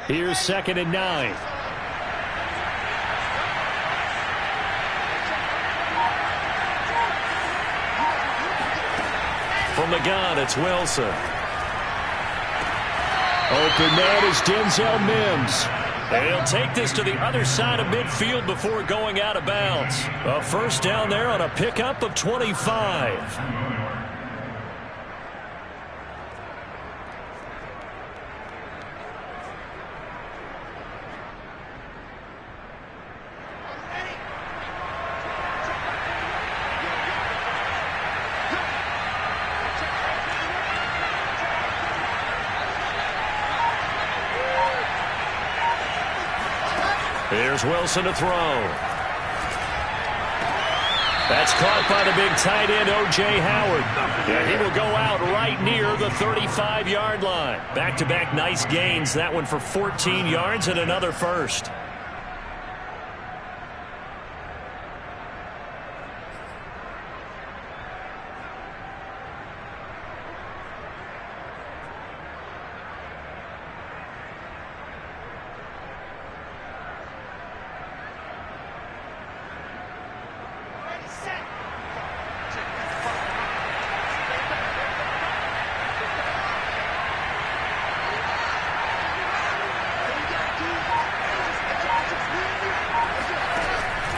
Here's 2nd and 9. From the gun, it's Wilson. Open man is Denzel Mims. And he'll take this to the other side of midfield before going out of bounds. A first down there on a pickup of 25. Here's Wilson to throw. That's caught by the big tight end, O.J. Howard. And he will go out right near the 35-yard line. Back-to-back nice gains. That one for 14 yards and another first.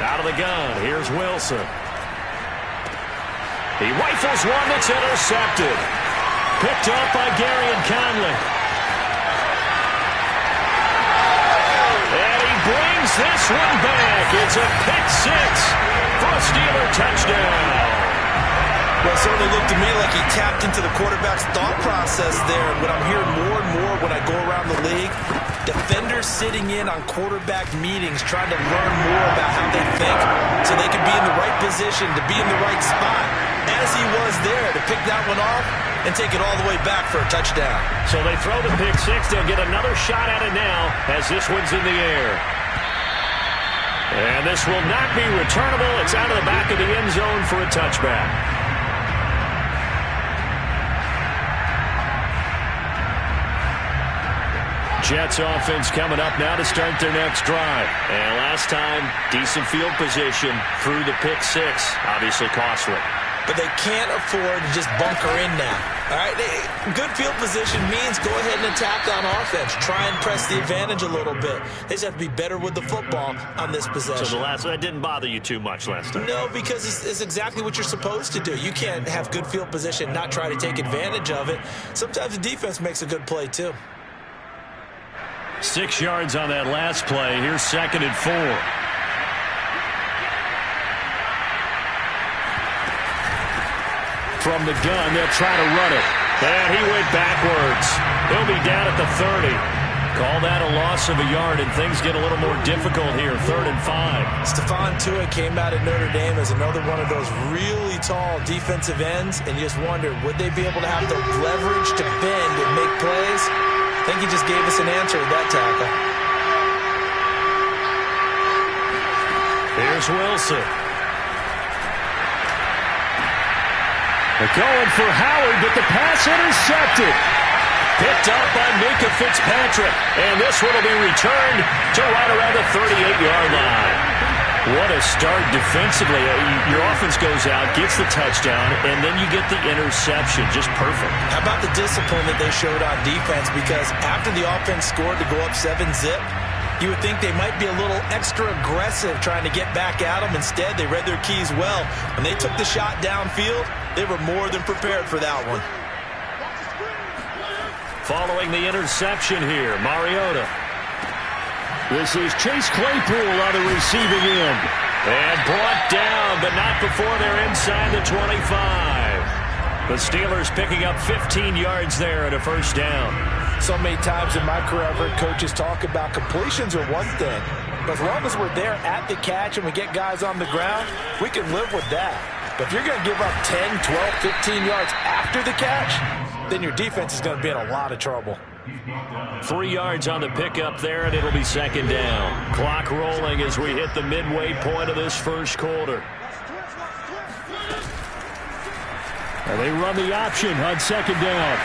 Out of the gun, here's Wilson. He rifles one that's intercepted. Picked up by Garyon Conley. And he brings this one back. It's a pick six for a Steeler touchdown. Well, it certainly looked to me like he tapped into the quarterback's thought process there. What I'm hearing more and more when I go around the league, defenders sitting in on quarterback meetings trying to learn more about how they think so they can be in the right position to be in the right spot, as he was there to pick that one off and take it all the way back for a touchdown. So they throw the pick six. They'll get another shot at it now as this one's in the air. And this will not be returnable. It's out of the back of the end zone for a touchback. Jets offense coming up now to start their next drive. And last time, decent field position through the pick six. Obviously costly. But they can't afford to just bunker in now. All right, good field position means go ahead and attack on offense. Try and press the advantage a little bit. They just have to be better with the football on this possession. So that didn't bother you too much last time? No, because it's exactly what you're supposed to do. You can't have good field position, not try to take advantage of it. Sometimes the defense makes a good play too. 6 yards on that last play. Here's 2nd and 4. From the gun, they'll try to run it. And he went backwards. He'll be down at the 30. Call that a loss of a yard, and things get a little more difficult here. 3rd and 5. Stephon Tuitt came out of Notre Dame as another one of those really tall defensive ends, and you just wonder, would they be able to have the leverage to bend and make plays? I think he just gave us an answer with that tackle. Here's Wilson. They're going for Howard, but the pass intercepted. Picked up by Minkah Fitzpatrick. And this one will be returned to right around the 38-yard line. What a start defensively. Your offense goes out, gets the touchdown, and then you get the interception. Just perfect. How about the discipline that they showed on defense? Because after the offense scored to go up 7-zip, you would think they might be a little extra aggressive trying to get back at them. Instead, they read their keys well. When they took the shot downfield, they were more than prepared for that one. Following the interception here, Mariota. This is Chase Claypool on the receiving end. And brought down, but not before they're inside the 25. The Steelers picking up 15 yards there at a first down. So many times in my career, I've heard coaches talk about completions are one thing. But as long as we're there at the catch and we get guys on the ground, we can live with that. But if you're going to give up 10, 12, 15 yards after the catch, then your defense is going to be in a lot of trouble. 3 yards on the pickup there, and it'll be 2nd down. Clock rolling as we hit the midway point of this first quarter. And they run the option on 2nd down.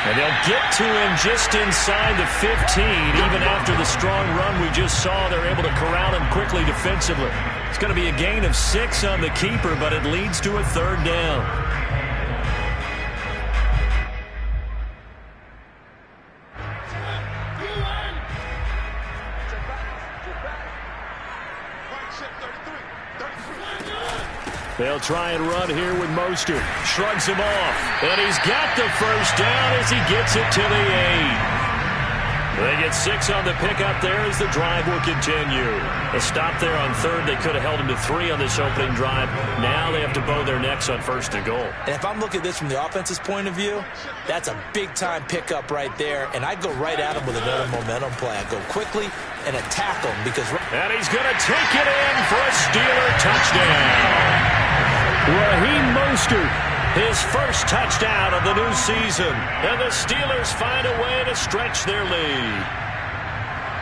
And they'll get to him just inside the 15. Even after the strong run we just saw, they're able to corral him quickly defensively. It's going to be a gain of 6 on the keeper, but it leads to a 3rd down. They'll try and run here with Mostert. Shrugs him off. And he's got the first down as he gets it to the 8. They get 6 on the pickup there as the drive will continue. A stop there on 3rd. They could have held him to 3 on this opening drive. Now they have to bow their necks on 1st and goal. And if I'm looking at this from the offense's point of view, that's a big-time pickup right there. And I go right at him with another momentum play. I go quickly and attack him because... And he's going to take it in for a Steeler touchdown. Raheem Mostert, his first touchdown of the new season. And the Steelers find a way to stretch their lead.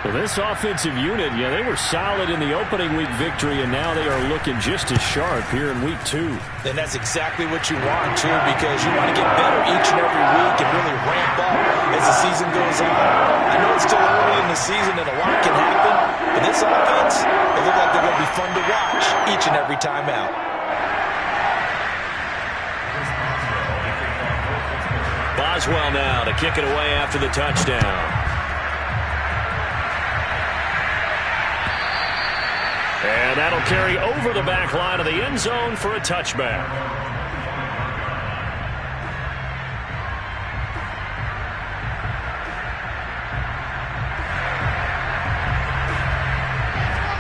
Well, this offensive unit, yeah, they were solid in the opening week victory, and now they are looking just as sharp here in week 2. And that's exactly what you want, too, because you want to get better each and every week and really ramp up as the season goes on. I know it's still early in the season and a lot can happen, but this offense, they look like they're going to be fun to watch each and every time out. Boswell now to kick it away after the touchdown. And that'll carry over the back line of the end zone for a touchback.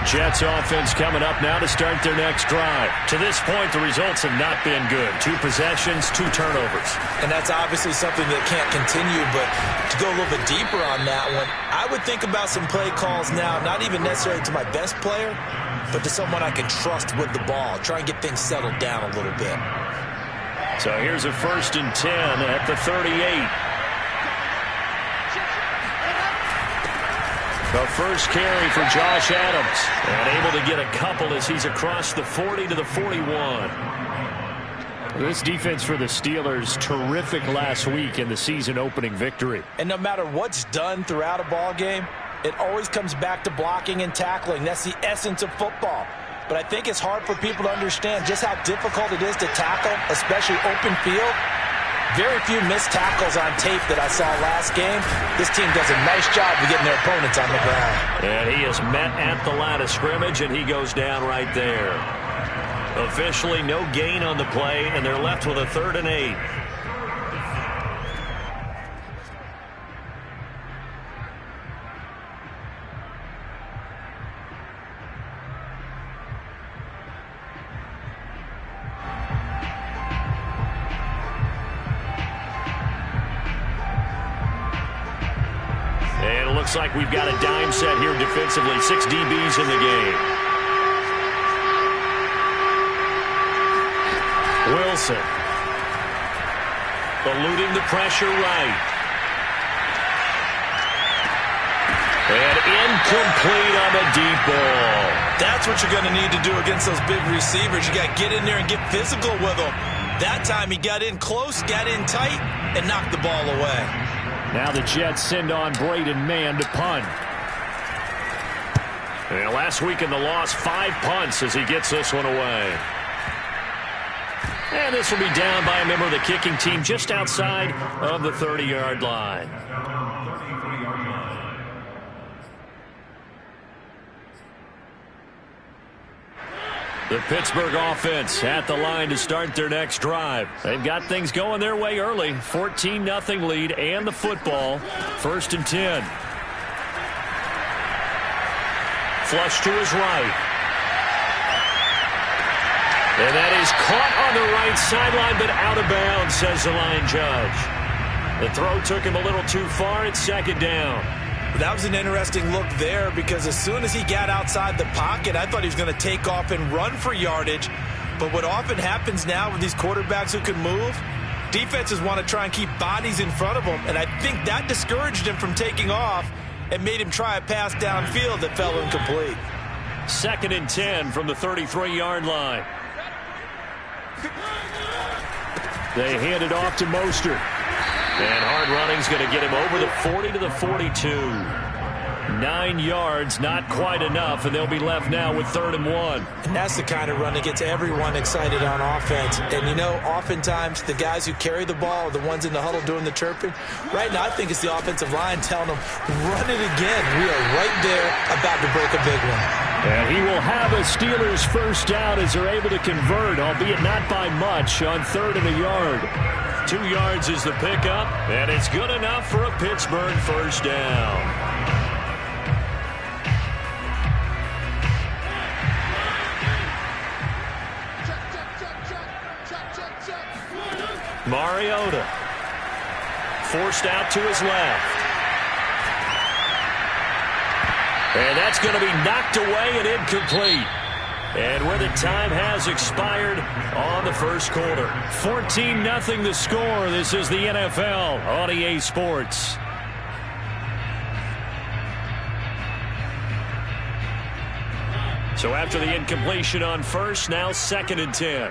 Jets offense coming up now to start their next drive. To this point, the results have not been good. 2 possessions, 2 turnovers. And that's obviously something that can't continue, but to go a little bit deeper on that one, I would think about some play calls now, not even necessarily to my best player, but to someone I can trust with the ball. Try and get things settled down a little bit. So here's a 1st and 10 at the 38. The first carry for Josh Adams. And able to get a couple as he's across the 40 to the 41. This defense for the Steelers, terrific last week in the season-opening victory. And no matter what's done throughout a ball game, it always comes back to blocking and tackling. That's the essence of football. But I think it's hard for people to understand just how difficult it is to tackle, especially open field. Very few missed tackles on tape that I saw last game. This team does a nice job of getting their opponents on the ground. And he is met at the line of scrimmage, and he goes down right there. Officially no gain on the play, and they're left with a 3rd and 8. Looks like we've got a dime set here defensively. 6 DBs in the game. Wilson. Eluding the pressure right. And incomplete on the deep ball. That's what you're going to need to do against those big receivers. You got to get in there and get physical with them. That time he got in close, got in tight, and knocked the ball away. Now the Jets send on Braden Mann to punt. And last week in the loss, 5 punts as he gets this one away. And this will be down by a member of the kicking team just outside of the 30-yard line. The Pittsburgh offense at the line to start their next drive. They've got things going their way early. 14-0 lead and the football. 1st and 10. Flush to his right. And that is caught on the right sideline, but out of bounds, says the line judge. The throw took him a little too far. It's 2nd down. That was an interesting look there because as soon as he got outside the pocket, I thought he was going to take off and run for yardage. But what often happens now with these quarterbacks who can move, defenses want to try and keep bodies in front of them, and I think that discouraged him from taking off and made him try a pass downfield that fell incomplete. 2nd and 10 from the 33-yard line. They hand it off to Mostert. And hard running's going to get him over the 40 to the 42. 9 yards, not quite enough, and they'll be left now with 3rd and 1. And that's the kind of run that gets everyone excited on offense. And, you know, oftentimes the guys who carry the ball are the ones in the huddle doing the chirping. Right now, I think it's the offensive line telling them, run it again. We are right there about to break a big one. And he will have a Steelers first down as they're able to convert, albeit not by much, on 3rd and a yard. 2 yards is the pickup, and it's good enough for a Pittsburgh first down. Mariota forced out to his left. And that's going to be knocked away and incomplete. And where the time has expired on the first quarter. 14-0 the score. This is the NFL on EA Sports. So after the incompletion on first, now 2nd and 10.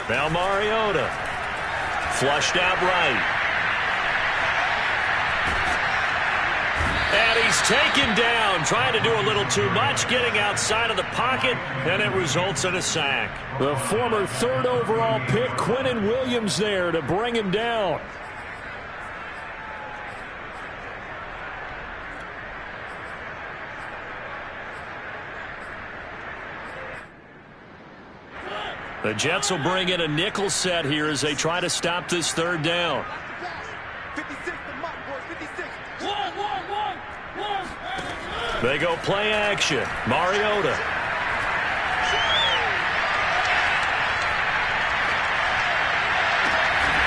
Now Mariota, flushed out right. And he's taken down, trying to do a little too much, getting outside of the pocket, and it results in a sack. The former 3rd overall pick, Quinnen Williams, there to bring him down. The Jets will bring in a nickel set here as they try to stop this 3rd down. They go play action. Mariota.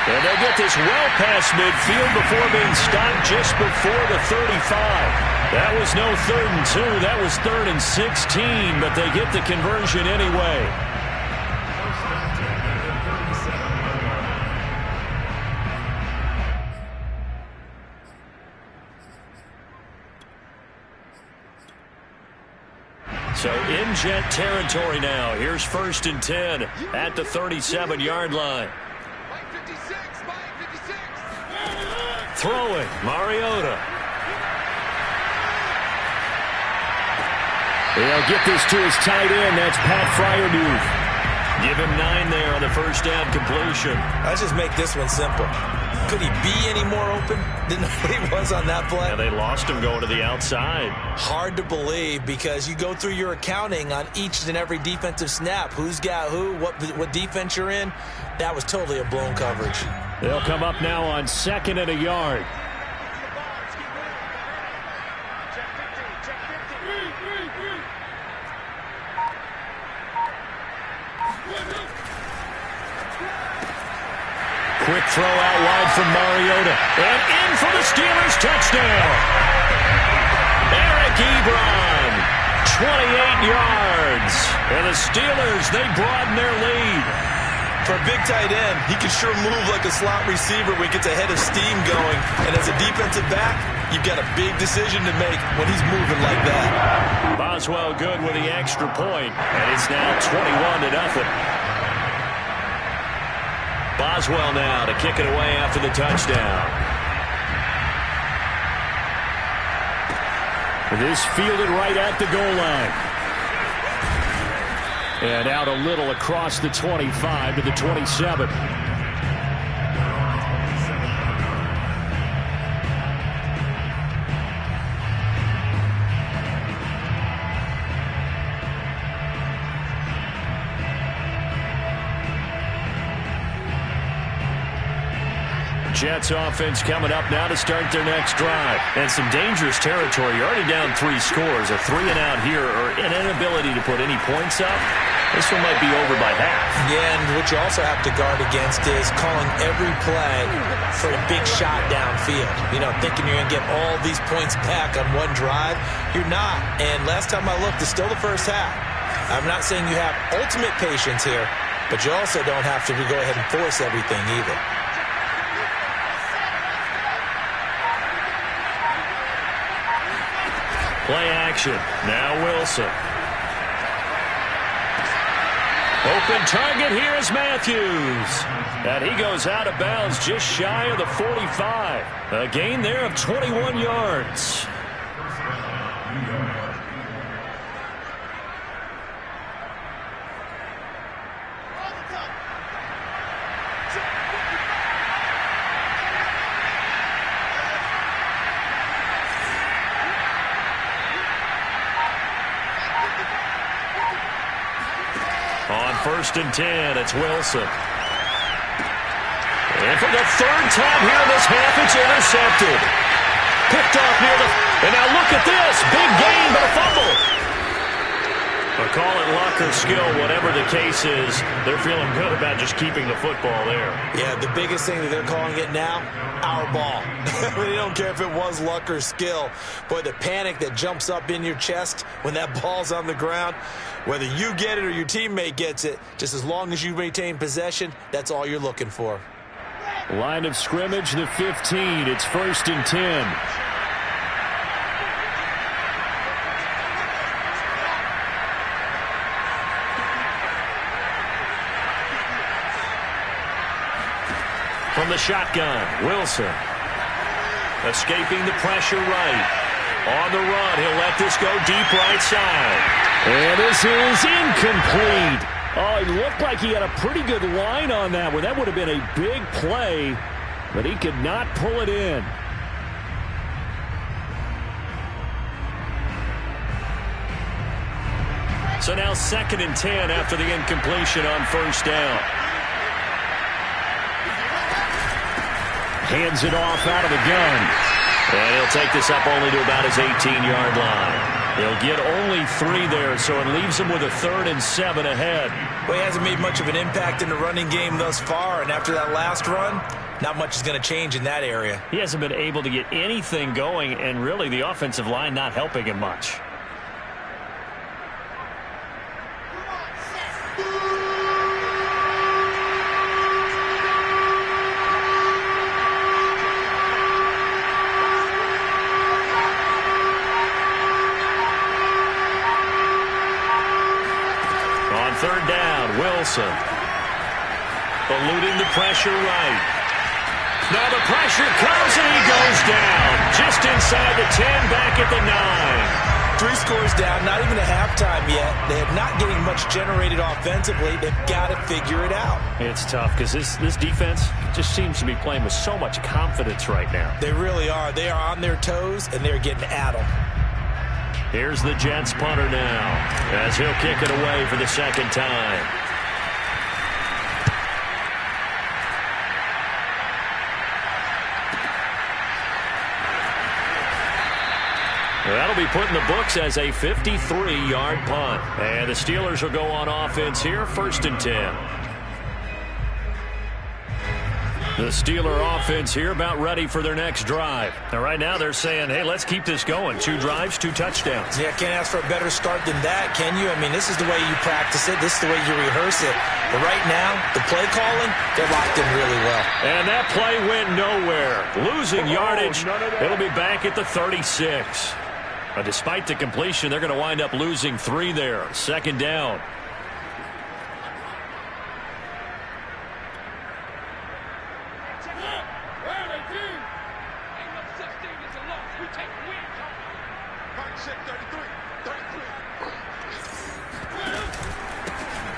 And they'll get this well past midfield before being stopped just before the 35. That was no 3rd and 2. That was 3rd and 16, but they get the conversion anyway. So in Jet territory now. Here's 1st and 10 at the 37-yard line. Throwing, Mariota. They'll get this to his tight end. That's Pat Fryermuth. Give him 9 there on the first down completion. Let's just make this one simple. Could he be any more open than he was on that play? Yeah, they lost him going to the outside. Hard to believe because you go through your accounting on each and every defensive snap. Who's got who, what defense you're in. That was totally a blown coverage. They'll come up now on 2nd and a yard. Quick throw out wide from Mariota. And in for the Steelers touchdown. Eric Ebron, 28 yards. And the Steelers, they broaden their lead. For a big tight end, he can sure move like a slot receiver when he gets a head of steam going. And as a defensive back, you've got a big decision to make when he's moving like that. Boswell good with the extra point, and it's now 21-0. Boswell now to kick it away after the touchdown. This fielded right at the goal line. And out a little across the 25 to the 27. Jets offense coming up now to start their next drive. And some dangerous territory. You're already down 3 scores. A 3-and-out here or an inability to put any points up. This one might be over by half. Yeah, and what you also have to guard against is calling every play for a big shot downfield. You know, thinking you're going to get all these points back on one drive. You're not. And last time I looked, it's still the first half. I'm not saying you have ultimate patience here, but you also don't have to go ahead and force everything either. Play action. Now Wilson. Open target here is Matthews. And he goes out of bounds just shy of the 45. A gain there of 21 yards. On 1st and 10, it's Wilson. And for the third time here in this half, it's intercepted. Picked off near the... And now look at this. Big gain, but a fumble. But call it luck or skill, whatever the case is, they're feeling good about just keeping the football there. Yeah, the biggest thing that they're calling it now, our ball. They don't care if it was luck or skill. Boy, the panic that jumps up in your chest when that ball's on the ground, whether you get it or your teammate gets it, just as long as you maintain possession, that's all you're looking for. Line of scrimmage, the 15. It's 1st and 10. From the shotgun, Wilson. Escaping the pressure right. On the run, he'll let this go deep right side. And this is incomplete. Oh, he looked like he had a pretty good line on that one. That would have been a big play, but he could not pull it in. So now 2nd and 10 after the incompletion on 1st down. Hands it off out of the gun. And he'll take this up only to about his 18-yard line. He'll get only 3 there, so it leaves him with a 3rd and 7 ahead. Well, he hasn't made much of an impact in the running game thus far, and after that last run, not much is going to change in that area. He hasn't been able to get anything going, and really the offensive line not helping him much. On 3rd down, Wilson. Eluding the pressure right. Now the pressure comes and he goes down. Just inside the 10, back at the 9. 3 scores down, not even a halftime yet. They are not getting much generated offensively. They've got to figure it out. It's tough because this defense just seems to be playing with so much confidence right now. They really are. They are on their toes, and they're getting at them. Here's the Jets punter now, as he'll kick it away for the 2nd time. That'll be put in the books as a 53-yard punt. And the Steelers will go on offense here, 1st and 10. The Steeler offense here about ready for their next drive. And right now they're saying, hey, let's keep this going. 2 drives, 2 touchdowns. Yeah, can't ask for a better start than that, can you? I mean, this is the way you practice it. This is the way you rehearse it. But right now, the play calling, they're locked in really well. And that play went nowhere. Losing yardage. It'll be back at the 36. But despite the completion, they're going to wind up losing 3 there. 2nd down.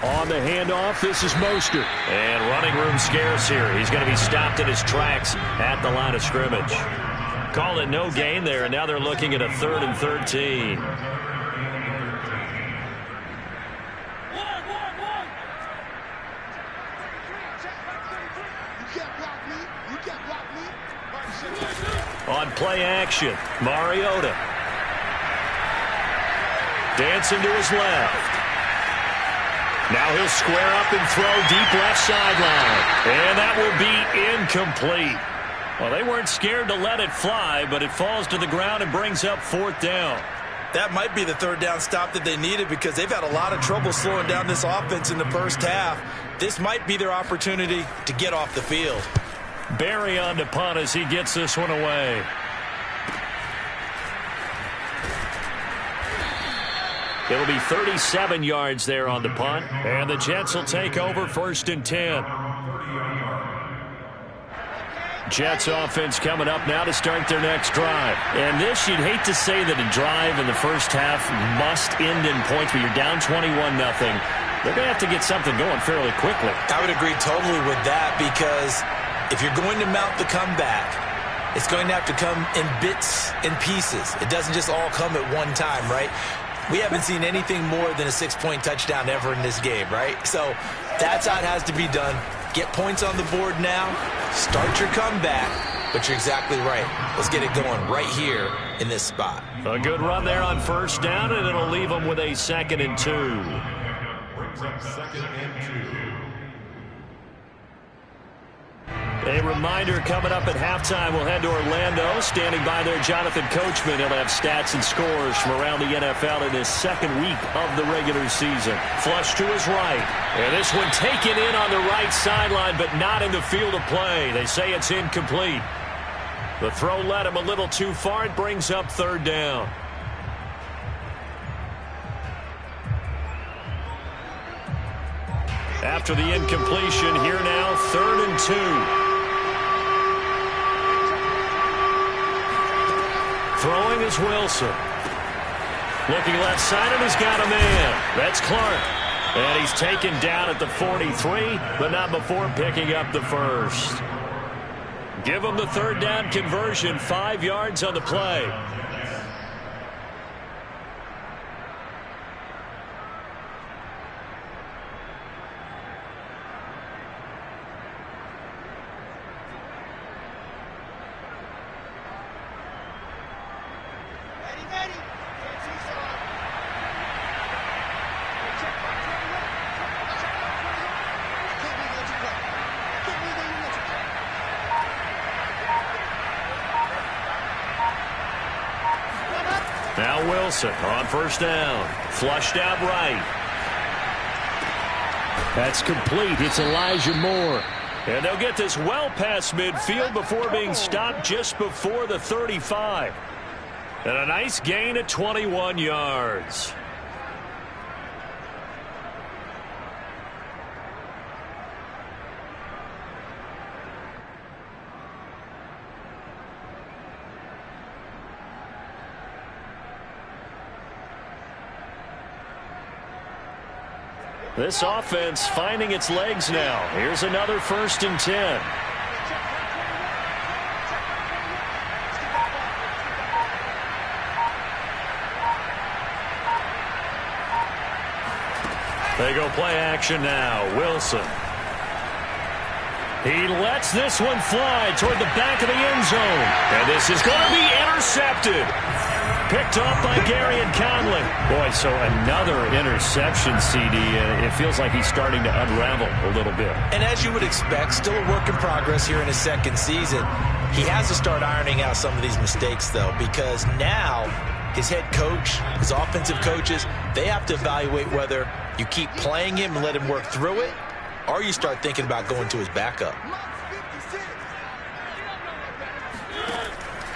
On the handoff, this is Mostert. And running room scarce here. He's going to be stopped in his tracks at the line of scrimmage. Call it no gain there, and now they're looking at a 3rd and 13. On play action, Mariota. Dancing to his left. Now he'll square up and throw deep left sideline. And that will be incomplete. Well, they weren't scared to let it fly, but it falls to the ground and brings up 4th down. That might be the 3rd down stop that they needed because they've had a lot of trouble slowing down this offense in the first half. This might be their opportunity to get off the field. Barry on to punt as he gets this one away. It'll be 37 yards there on the punt. And the Jets will take over 1st and 10. Jets offense coming up now to start their next drive. And this, you'd hate to say that a drive in the first half must end in points, but you're down 21-0. They're going to have to get something going fairly quickly. I would agree totally with that, because if you're going to mount the comeback, it's going to have to come in bits and pieces. It doesn't just all come at one time, right? We haven't seen anything more than a 6-point touchdown ever in this game, right? So that's how it has to be done. Get points on the board now. Start your comeback. But you're exactly right. Let's get it going right here in this spot. A good run there on 1st down, and it'll leave them with a 2nd and 2. Brings up 2nd and 2. A reminder, coming up at halftime, we'll head to Orlando. Standing by there, Jonathan Coachman. He'll have stats and scores from around the NFL in this 2nd week of the regular season. Flush to his right. And this one taken in on the right sideline, but not in the field of play. They say it's incomplete. The throw led him a little too far. It brings up 3rd down. After the incompletion, here now, 3rd and 2. Throwing is Wilson. Looking left side, and he's got a man. That's Clark. And he's taken down at the 43, but not before picking up the 1st. Give him the 3rd down conversion, 5 yards on the play. Now Wilson on 1st down. Flushed out right. That's complete. It's Elijah Moore. And they'll get this well past midfield before being stopped just before the 35. And a nice gain at 21 yards. This offense finding its legs now. Here's another 1st and 10. They go play action now. Wilson. He lets this one fly toward the back of the end zone. And this is going to be intercepted. Picked off by Gary and Conley. Boy, so another interception, CD. It feels like he's starting to unravel a little bit. And as you would expect, still a work in progress here in his 2nd season. He has to start ironing out some of these mistakes, though, because now his head coach, his offensive coaches, they have to evaluate whether you keep playing him and let him work through it, or you start thinking about going to his backup.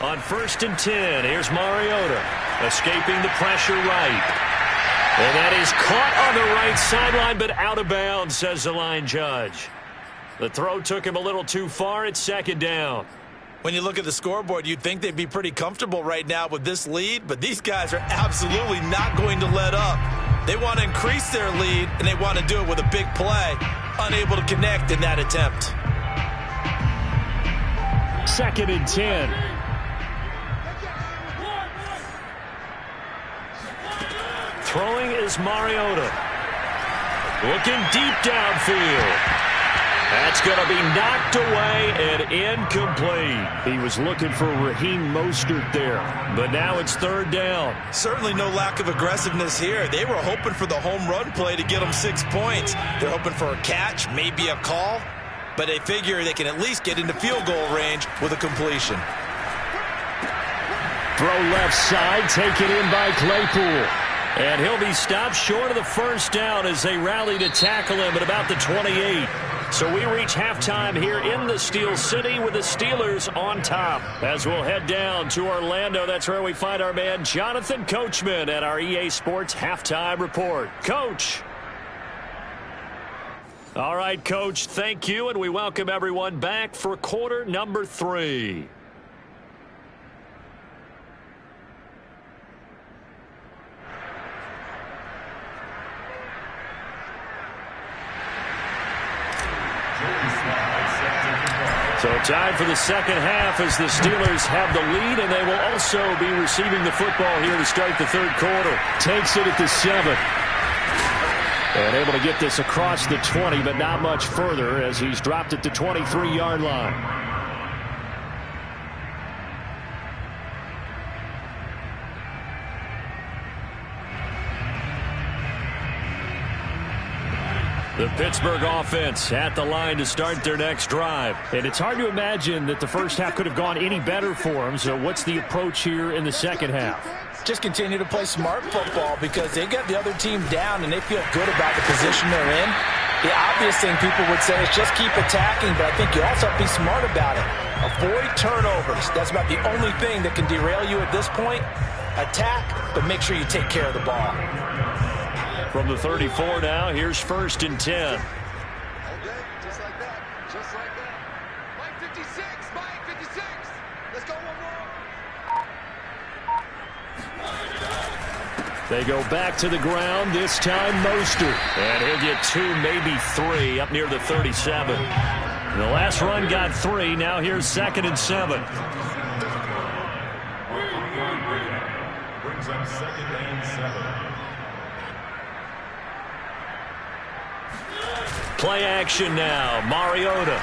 On 1st and 10, here's Mariota, escaping the pressure right. And that is caught on the right sideline, but out of bounds, says the line judge. The throw took him a little too far. It's 2nd down. When you look at the scoreboard, you'd think they'd be pretty comfortable right now with this lead, but these guys are absolutely not going to let up. They want to increase their lead, and they want to do it with a big play. Unable to connect in that attempt. 2nd and 10. Throwing is Mariota. Looking deep downfield. That's going to be knocked away and incomplete. He was looking for Raheem Mostert there, but now it's 3rd down. Certainly no lack of aggressiveness here. They were hoping for the home run play to get them 6 points. They're hoping for a catch, maybe a call, but they figure they can at least get into field goal range with a completion. Throw left side, taken in by Claypool. And he'll be stopped short of the 1st down as they rally to tackle him at about the 28. So we reach halftime here in the Steel City with the Steelers on top. As we'll head down to Orlando, that's where we find our man Jonathan Coachman at our EA Sports Halftime Report. Coach. All right, Coach, thank you, and we welcome everyone back for quarter number 3. So time for the second half as the Steelers have the lead, and they will also be receiving the football here to start the third quarter. Takes it at the 7. And able to get this across the 20, but not much further as he's dropped it to 23-yard line. The Pittsburgh offense at the line to start their next drive. And it's hard to imagine that the first half could have gone any better for them. So what's the approach here in the second half? Just continue to play smart football because they got the other team down and they feel good about the position they're in. The obvious thing people would say is just keep attacking, but I think you also have to be smart about it. Avoid turnovers. That's about the only thing that can derail you at this point. Attack, but make sure you take care of the ball. From the 34 now, here's 1st and 10. Okay, just like that. Just like that. Mike 56, Mike 56. Let's go one more. They go back to the ground, this time Mostert. And he'll get 2, maybe 3 up near the 37. The last run got 3, now here's 2nd and 7. Brings up 2nd and 7. Play action now. Mariota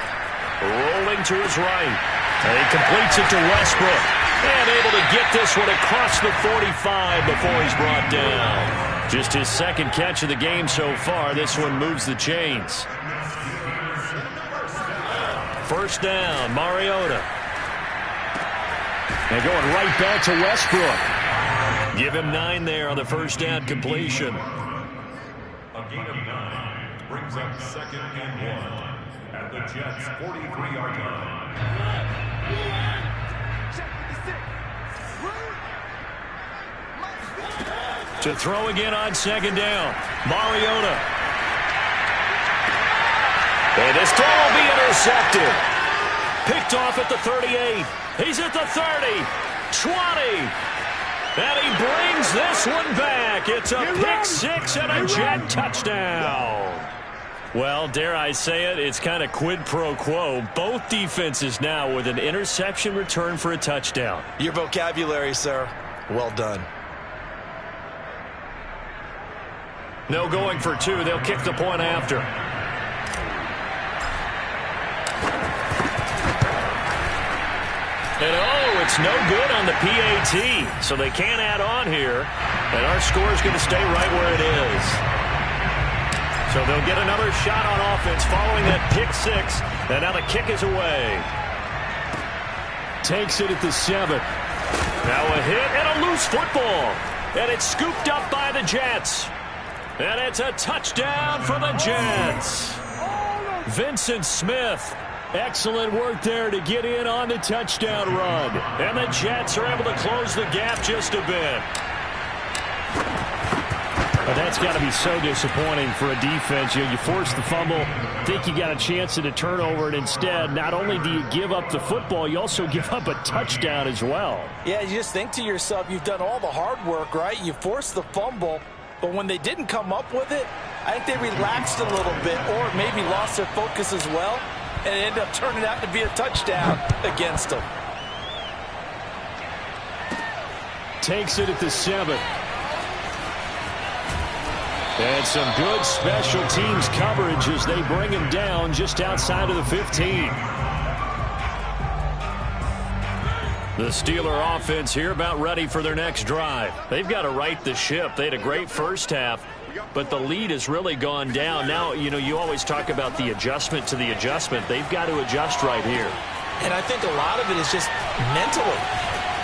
rolling to his right. And he completes it to Westbrook. And able to get this one across the 45 before he's brought down. Just his second catch of the game so far. This one moves the chains. First down, Mariota. And going right back to Westbrook. Give him 9 there on the first down completion. A gain of 9. Brings up 2nd and 1 at the Jets' 43-yard line. To throw again on 2nd down, Mariota. And this throw will be intercepted. Picked off at the 38. He's at the 30, 20. And he brings this one back. It's a pick 6 and a Jet touchdown. Well, dare I say it, it's kind of quid pro quo. Both defenses now with an interception return for a touchdown. Your vocabulary, sir. Well done. No going for 2. They'll kick the point after. And oh, it's no good on the PAT. So they can't add on here. And our score is going to stay right where it is. So they'll get another shot on offense following that pick 6. And now the kick is away. Takes it at the 7. Now a hit and a loose football. And it's scooped up by the Jets. And it's a touchdown for the Jets. Vincent Smith. Excellent work there to get in on the touchdown run. And the Jets are able to close the gap just a bit. But that's got to be so disappointing for a defense. You force the fumble, think you got a chance at a turnover, and instead, not only do you give up the football, you also give up a touchdown as well. Yeah, you just think to yourself, you've done all the hard work, right? You forced the fumble, but when they didn't come up with it, I think they relaxed a little bit or maybe lost their focus as well, and it ended up turning out to be a touchdown against them. Takes it at the 7. And some good special teams coverage as they bring him down just outside of the 15. The Steeler offense here about ready for their next drive. They've got to right the ship. They had a great first half, but the lead has really gone down. Now, you know, you always talk about the adjustment to the adjustment. They've got to adjust right here. And I think a lot of it is just mentally.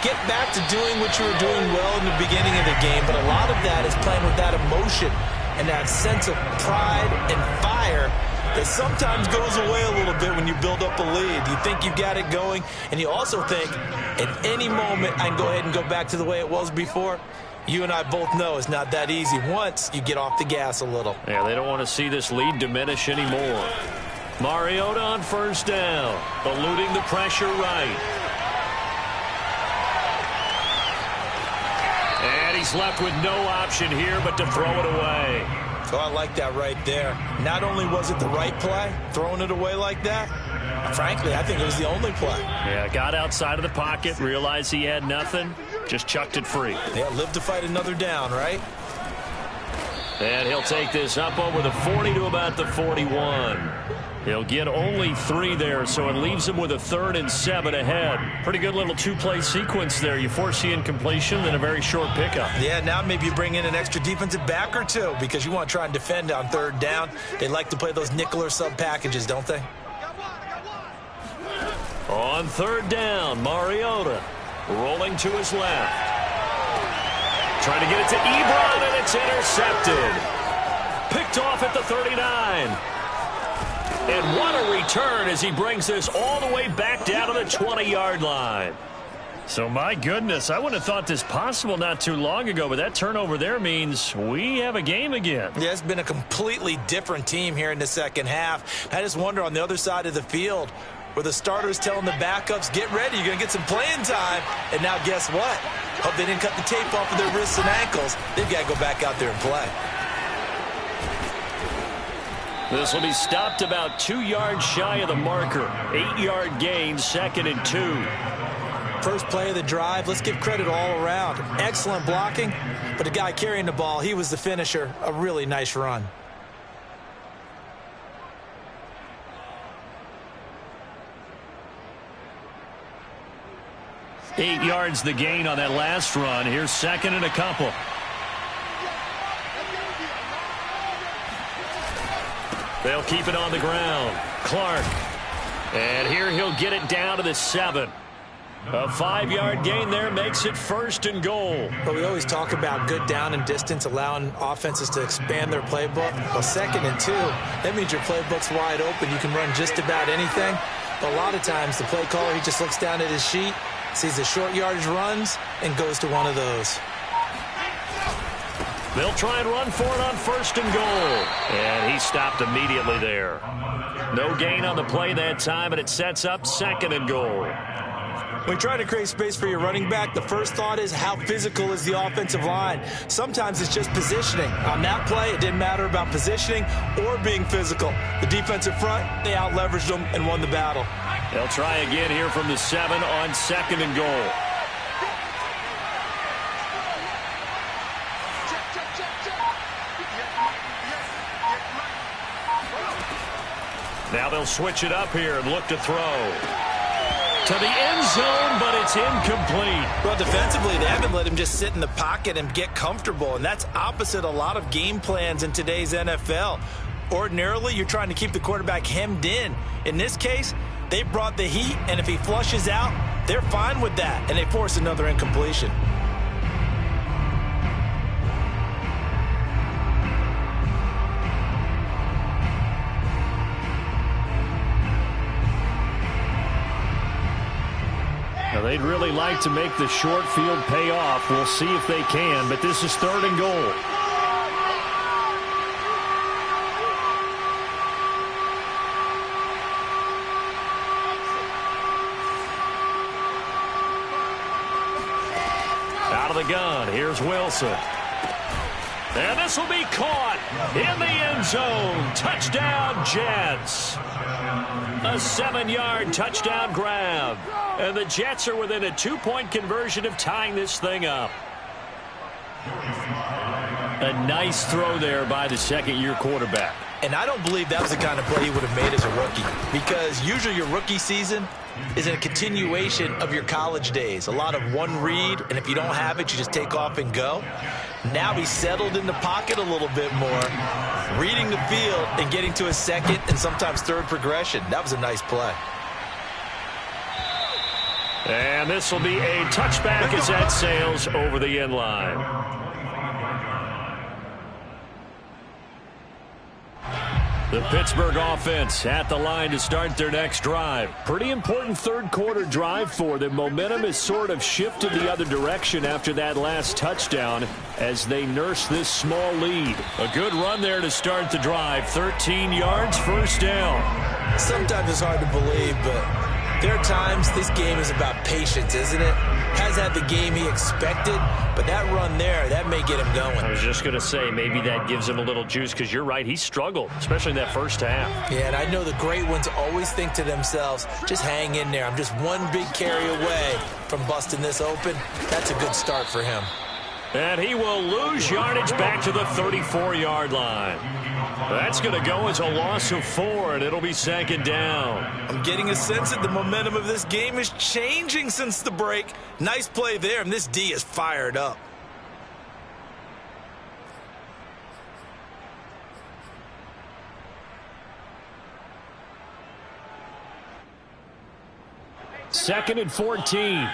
Get back to doing what you were doing well in the beginning of the game, but a lot of that is playing with that emotion and that sense of pride and fire It sometimes goes away a little bit when you build up a lead. You think you've got it going, and you also think at any moment I can go ahead and go back to the way it was before. You and I both know it's not that easy once you get off the gas a little. Yeah, they don't want to see this lead diminish anymore. Mariota on first down, eluding the pressure right. And he's left with no option here but to throw it away. Oh, I like that right there. Not only was it the right play, throwing it away like that, frankly, I think it was the only play. Yeah, got outside of the pocket, realized he had nothing, just chucked it free. Yeah, live to fight another down, right? And he'll take this up over the 40 to about the 41. He'll get only 3 there, so it leaves him with a 3rd and 7 ahead. Pretty good little 2-play sequence there. You force the incompletion, then a very short pickup. Yeah, now maybe you bring in an extra defensive back or two because you want to try and defend on 3rd down. They like to play those nickel or sub packages, don't they? On 3rd down, Mariota rolling to his left. Trying to get it to Ebron, and it's intercepted. Picked off at the 39. And what a return as he brings this all the way back down to the 20-yard line. So, my goodness, I wouldn't have thought this possible not too long ago, but that turnover there means we have a game again. Yeah, it's been a completely different team here in the second half. I just wonder on the other side of the field where the starters telling the backups, get ready, you're going to get some playing time. And now guess what? Hope they didn't cut the tape off of their wrists and ankles. They've got to go back out there and play. This will be stopped about 2 yards shy of the marker. 8-yard gain, 2nd and 2. First play of the drive, let's give credit all around. Excellent blocking, but the guy carrying the ball, he was the finisher. A really nice run. Eight yards the gain on that last run. Here's 2nd and a couple. They'll keep it on the ground. Clark. And here he'll get it down to the 7. A 5-yard gain there makes it 1st and goal. But we always talk about good down and distance, allowing offenses to expand their playbook. Well, 2nd and 2, that means your playbook's wide open. You can run just about anything. But a lot of times the play caller, he just looks down at his sheet, sees the short yardage runs, and goes to one of those. They'll try and run for it on 1st and goal. And he stopped immediately there. No gain on the play that time, and it sets up 2nd and goal. When you try to create space for your running back, the first thought is how physical is the offensive line. Sometimes it's just positioning. On that play, it didn't matter about positioning or being physical. The defensive front, they out-leveraged them and won the battle. They'll try again here from the 7 on 2nd and goal. Now they'll switch it up here and look to throw. To the end zone, but it's incomplete. Well, defensively, they haven't let him just sit in the pocket and get comfortable, and that's opposite a lot of game plans in today's NFL. Ordinarily, you're trying to keep the quarterback hemmed in. In this case, they brought the heat, and if he flushes out, they're fine with that, and they force another incompletion. Now, they'd really like to make the short field pay off. We'll see if they can, but this is 3rd and goal. Out of the gun, here's Wilson. And this will be caught in the end zone. Touchdown, Jets. A 7-yard touchdown grab. And the Jets are within a 2-point conversion of tying this thing up. A nice throw there by the 2nd-year quarterback. And I don't believe that was the kind of play he would have made as a rookie, because usually your rookie season is a continuation of your college days. A lot of one read, and if you don't have it, you just take off and go. Now he's settled in the pocket a little bit more, reading the field and getting to his 2nd and sometimes 3rd progression. That was a nice play. And this will be a touchback as that sails over the end line. The Pittsburgh offense at the line to start their next drive. Pretty important third quarter drive for them. Momentum has sort of shifted the other direction after that last touchdown as they nurse this small lead. A good run there to start the drive. 13 yards, first down. Sometimes it's hard to believe, but there are times this game is about patience, isn't it? Has had the game he expected, but that run there, that may get him going. I was just going to say, maybe that gives him a little juice because you're right, he struggled, especially in that first half. Yeah, and I know the great ones always think to themselves, just hang in there. I'm just one big carry away from busting this open. That's a good start for him. And he will lose yardage back to the 34-yard line. That's going to go as a loss of 4, and it'll be second down. I'm getting a sense that the momentum of this game is changing since the break. Nice play there, and this D is fired up. Second and 14.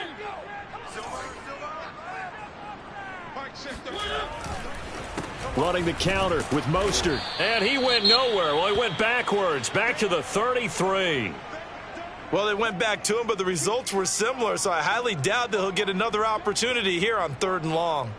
Running the counter with Mostert. And he went nowhere. Well, he went backwards. Back to the 33. Well, they went back to him, but the results were similar, so I highly doubt that he'll get another opportunity here on 3rd and long.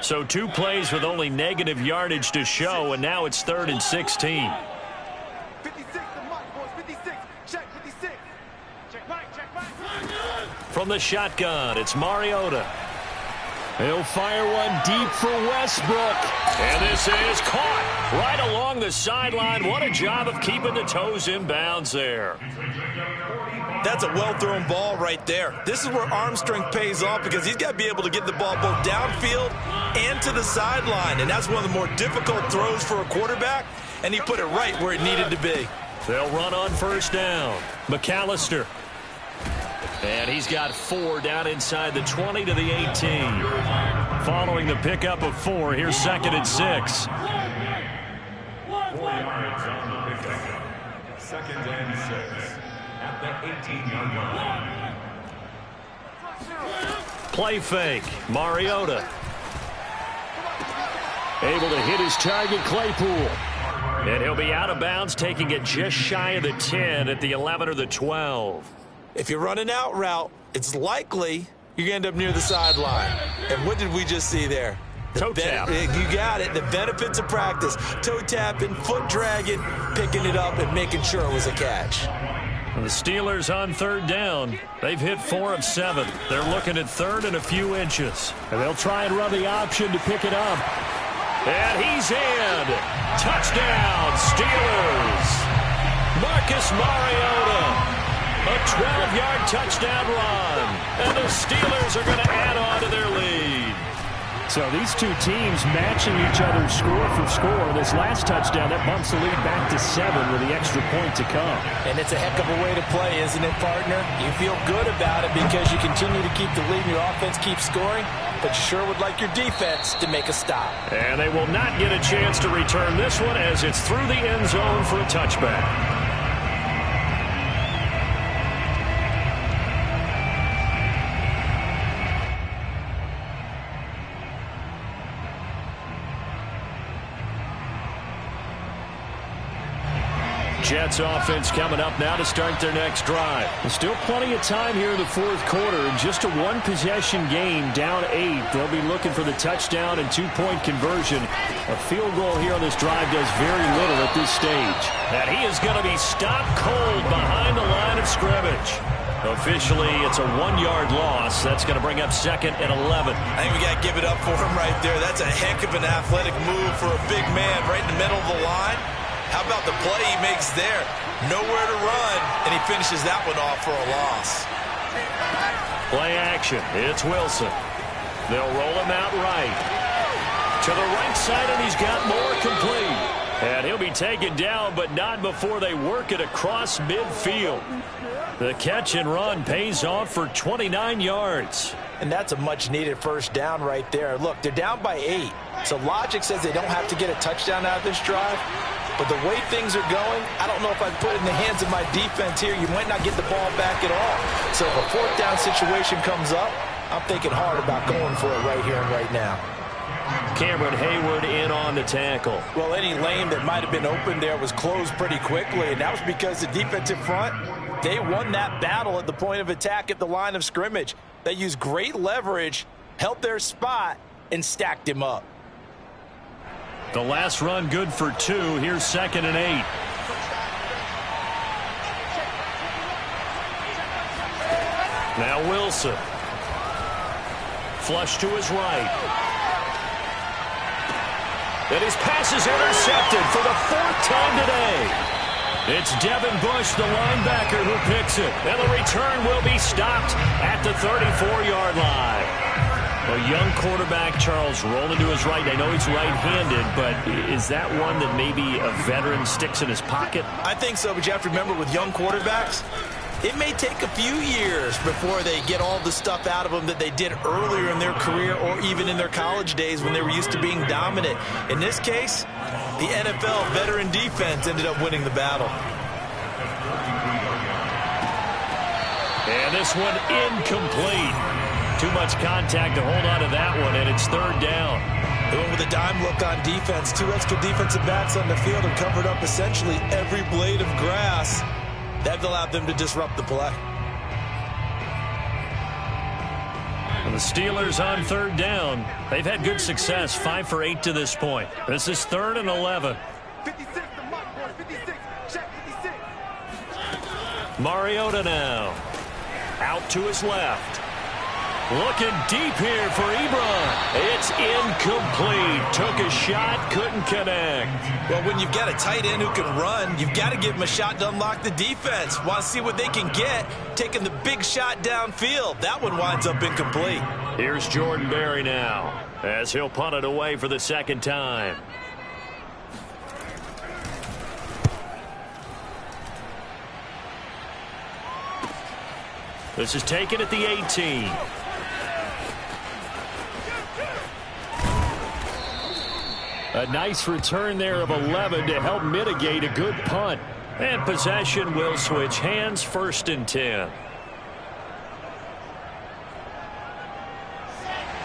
So 2 plays with only negative yardage to show, and now it's 3rd and 16. 56 to Mike, boys. 56. Check 56. Check Mike. Check Mike. From the shotgun, it's Mariota. He'll fire one deep for Westbrook. And this is caught right along the sideline. What a job of keeping the toes in bounds there. That's a well-thrown ball right there. This is where arm strength pays off because he's got to be able to get the ball both downfield and to the sideline, and that's one of the more difficult throws for a quarterback, and he put it right where it needed to be. They'll run on first down. McAllister. And he's got 4 down inside the 20 to the 18. Following the pickup of 4, here's 2nd and 6. 4 yards on the pickup. 2nd and 6 at the 18-yard line. Play fake. Mariota. Able to hit his target, Claypool. And he'll be out of bounds, taking it just shy of the 10 at the 11 or the 12. If you run an out route, it's likely you're going to end up near the sideline. And what did we just see there? Toe tap. You got it. The benefits of practice. Toe tapping, foot dragging, picking it up, and making sure it was a catch. The Steelers on 3rd down. They've hit 4 of 7. They're looking at 3rd and a few inches. And they'll try and run the option to pick it up. And he's in. Touchdown, Steelers. Marcus Mariota. A 12-yard touchdown run. And the Steelers are going to add on to their lead. So these two teams matching each other score for score. This last touchdown, that bumps the lead back to 7 with the extra point to come. And it's a heck of a way to play, isn't it, partner? You feel good about it because you continue to keep the lead and your offense keeps scoring, but you sure would like your defense to make a stop. And they will not get a chance to return this one as it's through the end zone for a touchback. Jets offense coming up now to start their next drive. There's still plenty of time here in the 4th quarter. Just a 1-possession game, down 8. They'll be looking for the touchdown and 2-point conversion. A field goal here on this drive does very little at this stage. And he is going to be stopped cold behind the line of scrimmage. Officially, it's a 1-yard loss. That's going to bring up 2nd and 11. I think we got to give it up for him right there. That's a heck of an athletic move for a big man right in the middle of the line. How about the play he makes there? Nowhere to run, and he finishes that one off for a loss. Play action. It's Wilson. They'll roll him out right. To the right side, and he's got more complete. And he'll be taken down, but not before they work it across midfield. The catch and run pays off for 29 yards. And that's a much-needed first down right there. Look, they're down by 8. So logic says they don't have to get a touchdown out of this drive. But the way things are going, I don't know if I'd put it in the hands of my defense here. You might not get the ball back at all. So if a fourth down situation comes up, I'm thinking hard about going for it right here and right now. Cameron Hayward in on the tackle. Well, any lane that might have been open there was closed pretty quickly, and that was because the defensive front, they won that battle at the point of attack at the line of scrimmage. They used great leverage, held their spot, and stacked him up. The last run good for 2. Here's 2nd and 8. Now Wilson. Flush to his right. And his pass is intercepted for the 4th time today. It's Devin Bush, the linebacker, who picks it. And the return will be stopped at the 34-yard line. A young quarterback, Charles, rolling to his right. I know he's right-handed, but is that one that maybe a veteran sticks in his pocket? I think so, but you have to remember with young quarterbacks, it may take a few years before they get all the stuff out of them that they did earlier in their career or even in their college days when they were used to being dominant. In this case, the NFL veteran defense ended up winning the battle. And this one incomplete. Too much contact to hold on to that one, and it's 3rd down. They went with a dime look on defense. 2 extra defensive backs on the field and covered up essentially every blade of grass. That allowed them to disrupt the play. And the Steelers on 3rd down. They've had good success, 5 for 8 to this point. This is 3rd and 11. 56, the mark, boys. 56. Check 56. Mariota now. Out to his left. Looking deep here for Ebron. It's incomplete. Took a shot, couldn't connect. Well, when you've got a tight end who can run, you've got to give him a shot to unlock the defense. Want to see what they can get, taking the big shot downfield. That one winds up incomplete. Here's Jordan Berry now, as he'll punt it away for the 2nd time. This is taken at the 18. A nice return there of 11 to help mitigate a good punt. And possession will switch hands, 1st and 10.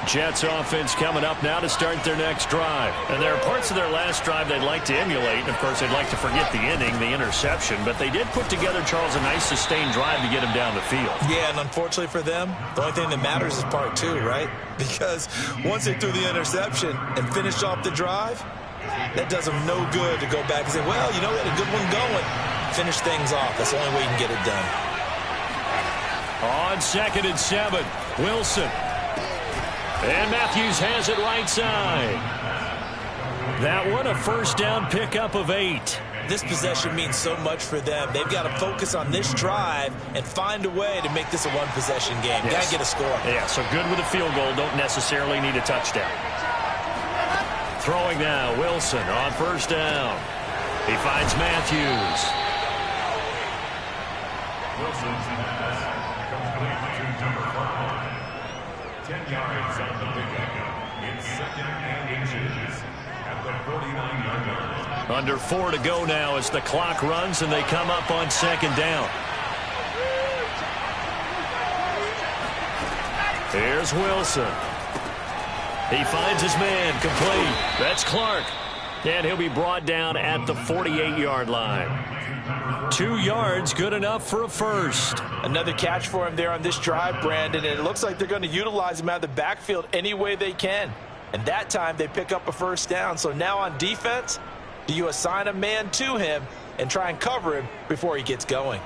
Jets offense coming up now to start their next drive. And there are parts of their last drive they'd like to emulate. And, of course, they'd like to forget the inning, the interception. But they did put together, Charles, a nice sustained drive to get him down the field. Yeah, and unfortunately for them, the only thing that matters is part 2, right? Because once they threw the interception and finished off the drive, that does them no good to go back and say, well, you know, we had a good one going. Finish things off. That's the only way you can get it done. On 2nd and 7, Wilson. And Matthews has it right side. That one a 1st down pickup of 8. This possession means so much for them. They've got to focus on this drive and find a way to make this a one-possession game. Yes. Got to get a score. Yeah, so good with a field goal. Don't necessarily need a touchdown. Throwing now, Wilson on 1st down. He finds Matthews. Wilson's pass complete to number 5. 10 yards on the pickup. It's 2nd and inches at the 49-yard line. Under 4 to go now as the clock runs and they come up on 2nd down. Here's Wilson. He finds his man, complete. That's Clark. And he'll be brought down at the 48-yard line. 2 yards, good enough for a 1st. Another catch for him there on this drive, Brandon, and it looks like they're going to utilize him out of the backfield any way they can. And that time they pick up a 1st down. So now on defense, do you assign a man to him and try and cover him before he gets going?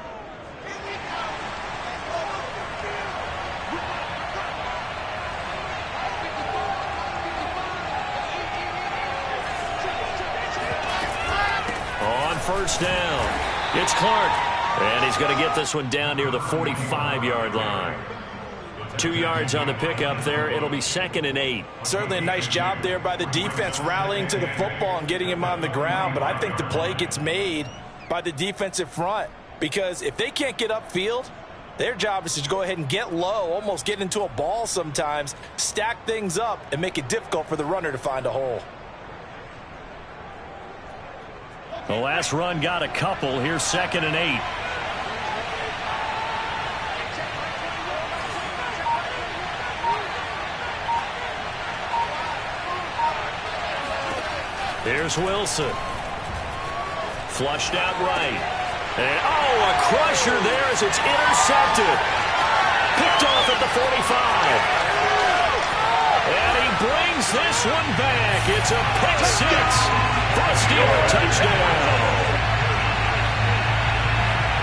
On 1st down, it's Clark. And he's going to get this one down near the 45-yard line. 2 yards on the pickup there. It'll be 2nd and 8. Certainly a nice job there by the defense rallying to the football and getting him on the ground. But I think the play gets made by the defensive front. Because if they can't get upfield, their job is to go ahead and get low, almost get into a ball sometimes, stack things up, and make it difficult for the runner to find a hole. The last run got a couple. Here's 2nd and 8. Here's Wilson. Flushed out right. And, a crusher there as it's intercepted. Picked off at the 45. And he brings this one back. It's a pick 6 for a Steeler touchdown.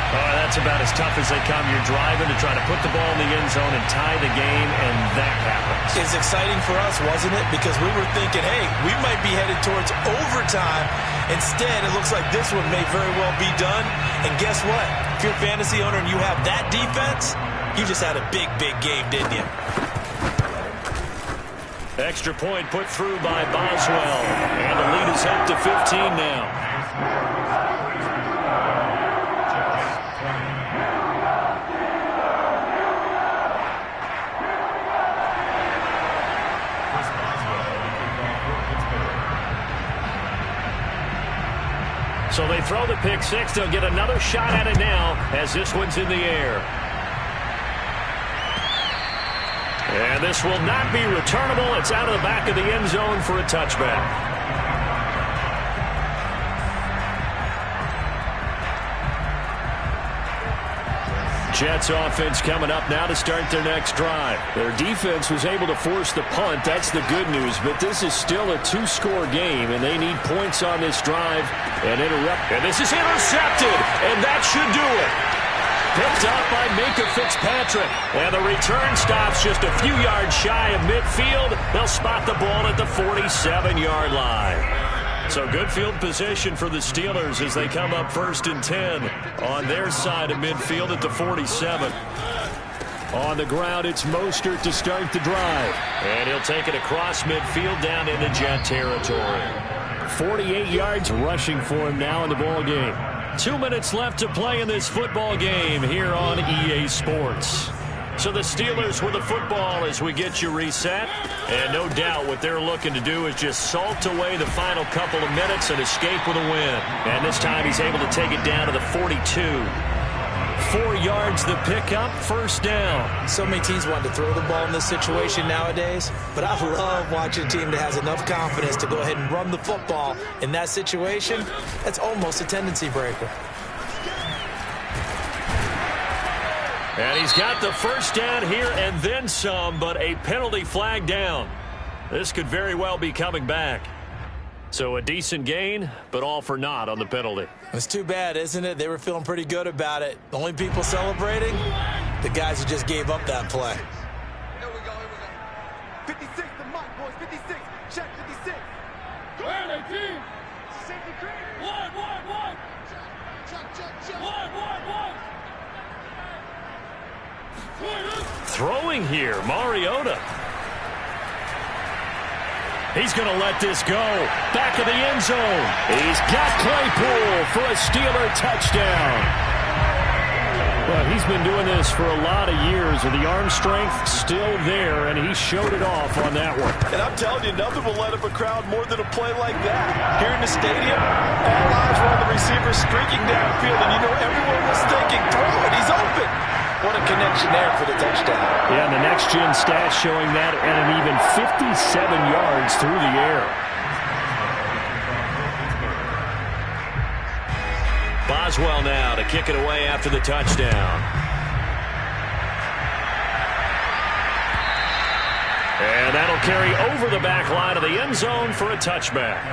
That's about as tough as they come. You're driving to try to put the ball in the end zone and tie the game, and that happens. It's exciting for us, wasn't it? Because we were thinking, hey, we might be headed towards overtime. Instead, it looks like this one may very well be done. And guess what? If you're a fantasy owner and you have that defense, you just had a big, big game, didn't you? Extra point put through by Boswell. And the lead is up to 15 now. So they throw the pick 6. They'll get another shot at it now as this one's in the air. And this will not be returnable. It's out of the back of the end zone for a touchback. Jets offense coming up now to start their next drive. Their defense was able to force the punt. That's the good news. But this is still a 2-score game, and they need points on this drive and interrupt. And this is intercepted, and that should do it. Picked up by Minka Fitzpatrick. And the return stops just a few yards shy of midfield. They'll spot the ball at the 47-yard line. So good field position for the Steelers as they come up 1st and 10 on their side of midfield at the 47. On the ground, it's Mostert to start the drive. And he'll take it across midfield down into Jet territory. 48 yards rushing for him now in the ball game. 2 minutes left to play in this football game here on EA Sports. So the Steelers with the football as we get you reset. And no doubt what they're looking to do is just salt away the final couple of minutes and escape with a win. And this time he's able to take it down to the 42. 4 yards the pickup, 1st down. So many teams want to throw the ball in this situation nowadays, but I love watching a team that has enough confidence to go ahead and run the football in that situation. That's almost a tendency breaker. And he's got the 1st down here and then some, but a penalty flag down. This could very well be coming back. So a decent gain, but all for naught on the penalty. It's too bad, isn't it? They were feeling pretty good about it. The only people celebrating, the guys who just gave up that play. Here we go, here we go. 56, the mark, boys, 56. Check 56. Where 18? Safety green. One. Check. One. Throwing here, Mariota. He's going to let this go. Back of the end zone. He's got Claypool for a Steeler touchdown. Well, he's been doing this for a lot of years, and the arm strength still there, and he showed it off on that one. And I'm telling you, nothing will let up a crowd more than a play like that. Here in the stadium, all eyes were on the receiver streaking downfield, and you know everyone was thinking, throw it, he's open. What a connection there for the touchdown. Yeah, and the next-gen stats showing that at an even 57 yards through the air. Boswell now to kick it away after the touchdown. And that'll carry over the back line of the end zone for a touchback.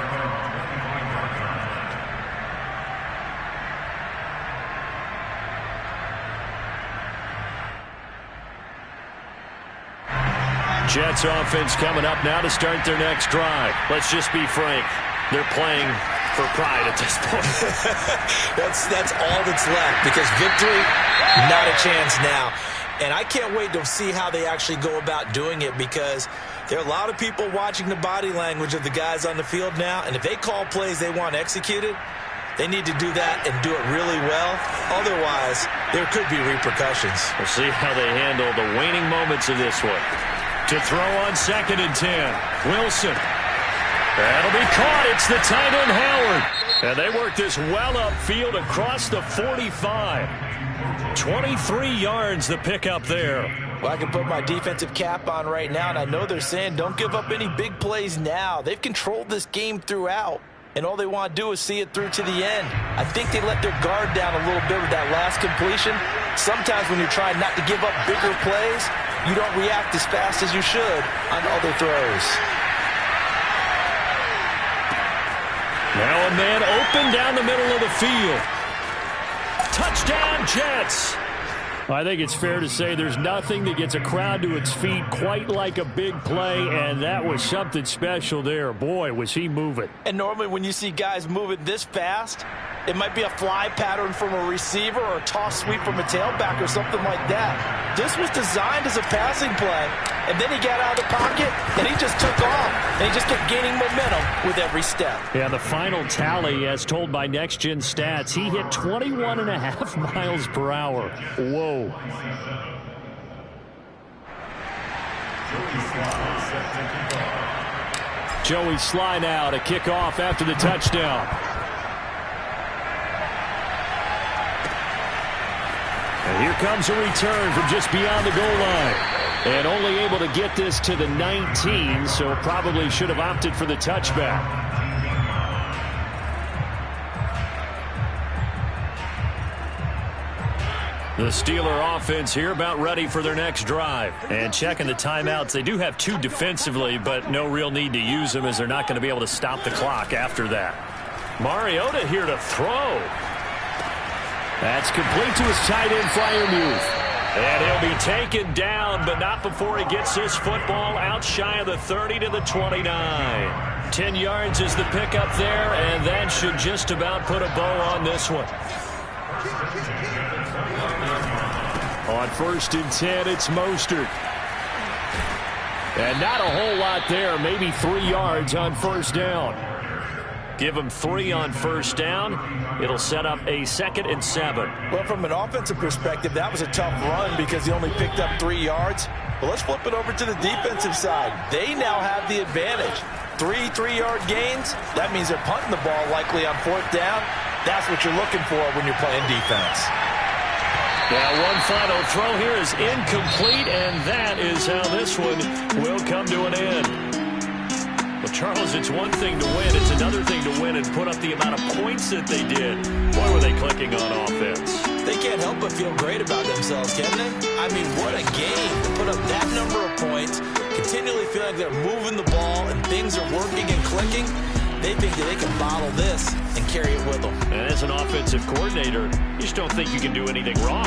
Jets offense coming up now to start their next drive. Let's just be frank. They're playing for pride at this point. That's all that's left, because victory, not a chance now. And I can't wait to see how they actually go about doing it, because there are a lot of people watching the body language of the guys on the field now, and if they call plays they want executed, they need to do that and do it really well. Otherwise, there could be repercussions. We'll see how they handle the waning moments of this one. To throw on 2nd and 10, Wilson. That'll be caught. It's the tight end, Howard. And they work this well upfield across the 45. 23 yards the pickup there. Well, I can put my defensive cap on right now, and I know they're saying don't give up any big plays now. They've controlled this game throughout, and all they want to do is see it through to the end. I think they let their guard down a little bit with that last completion. Sometimes when you're trying not to give up bigger plays, you don't react as fast as you should on other throws. Now a man open down the middle of the field. Touchdown, Jets. I think it's fair to say there's nothing that gets a crowd to its feet quite like a big play, and that was something special there. Boy, was he moving. And normally when you see guys moving this fast, it might be a fly pattern from a receiver or a toss sweep from a tailback or something like that. This was designed as a passing play, and then he got out of the pocket, and he just took off, and he just kept gaining momentum with every step. Yeah, the final tally, as told by Next Gen Stats, he hit 21.5 miles per hour. Whoa. Joey Sly now to kick off after the touchdown. And here comes a return from just beyond the goal line. And only able to get this to the 19, so probably should have opted for the touchback. The Steeler offense here about ready for their next drive. And checking the timeouts. They do have 2 defensively, but no real need to use them as they're not going to be able to stop the clock after that. Mariota here to throw. That's complete to his tight end, Freiermuth. And he'll be taken down, but not before he gets his football out shy of the 30 to the 29. 10 yards is the pickup there, and that should just about put a bow on this one. On 1st and 10, it's Mostert. And not a whole lot there, maybe 3 yards on 1st down. Give him 3 on 1st down. It'll set up a 2nd and 7. Well, from an offensive perspective, that was a tough run because he only picked up 3 yards. But let's flip it over to the defensive side. They now have the advantage. 3 3-yard gains. That means they're punting the ball likely on 4th down. That's what you're looking for when you're playing defense. Now one final throw here is incomplete, and that is how this one will come to an end. Well, Charles, it's one thing to win. It's another thing to win and put up the amount of points that they did. Boy, were they clicking on offense. They can't help but feel great about themselves, can they? I mean, what a game to put up that number of points, continually feel like they're moving the ball and things are working and clicking. They think that they can bottle this and carry it with them. And as an offensive coordinator, you just don't think you can do anything wrong.